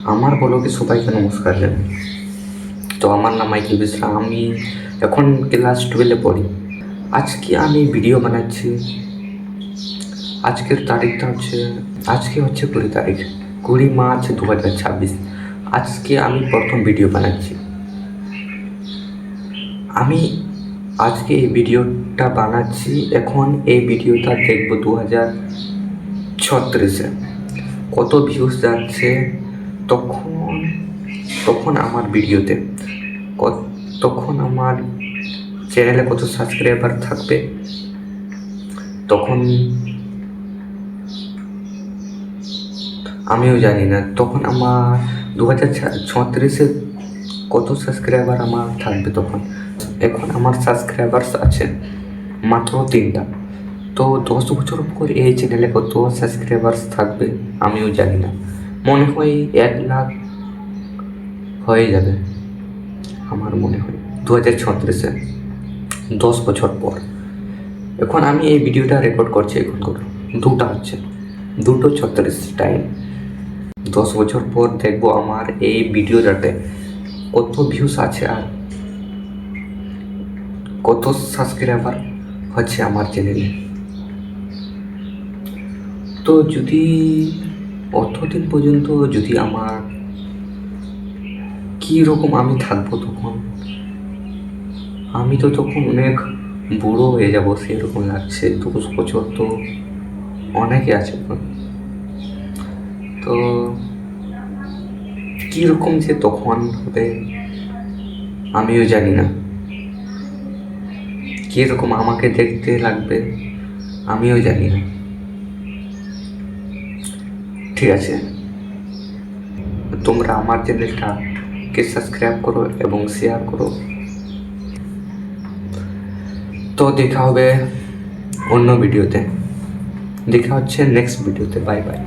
আমার ব্লগে সবাইকে নমস্কার জানাই। তো আমার নাম মাইকেল মিশ্রা, আমি এখন ক্লাস 12-এ পড়ি। আজকে আমি ভিডিও বানাচ্ছি। আজকের তারিখটা আজকে হচ্ছে 20 তারিখ, 20 মার্চ 2026। আজকে আমি প্রথম ভিডিও বানাচ্ছি। আমি আজকে এই ভিডিওটা বানাচ্ছি, এখন এই ভিডিওটা দেখবো 2036-এ কত ভিউজ যাচ্ছে, তখন আমার ভিডিওতে তখন আমার চ্যানেলে কত সাবস্ক্রাইবার থাকবে, তখন আমিও জানি না। তখন আমার 2036-এ কত সাবস্ক্রাইবার আমার থাকবে তখন। এখন আমার সাবস্ক্রাইবার্স আছে মাত্র 3টা। তো 10 বছর পর এই চ্যানেলে কত সাবস্ক্রাইবার্স থাকবে আমিও জানি না। মনে হয় 1 লাখ হয়ে যাবে আমার মনে হয় 2036-এ, 10 বছর পর। এখন আমি এই ভিডিওটা রেকর্ড করছি, এখন 2:36 টাইম। 10 বছর পর দেখবো আমার এই ভিডিওটাতে কত ভিউস আছে আর কত সাবস্ক্রাইবার হচ্ছে আমার চ্যানেলে। তো যদি অতদিন পর্যন্ত যদি আমার কীরকম আমি থাকবো, তখন আমি তো তখন অনেক বুড়ো হয়ে যাবো সেরকম লাগছে। 10 বছর তো অনেকে আছে এখন। তো কীরকম যে তখন হবে আমিও জানি না, কীরকম আমাকে দেখতে লাগবে আমিও জানি না। ঠিক আছে, তোমরা আমার চ্যানেলটাকে সাবস্ক্রাইব করো এবং শেয়ার করো। তো দেখা হবে অন্য ভিডিওতে, দেখা হচ্ছে নেক্সট ভিডিওতে। Bye bye.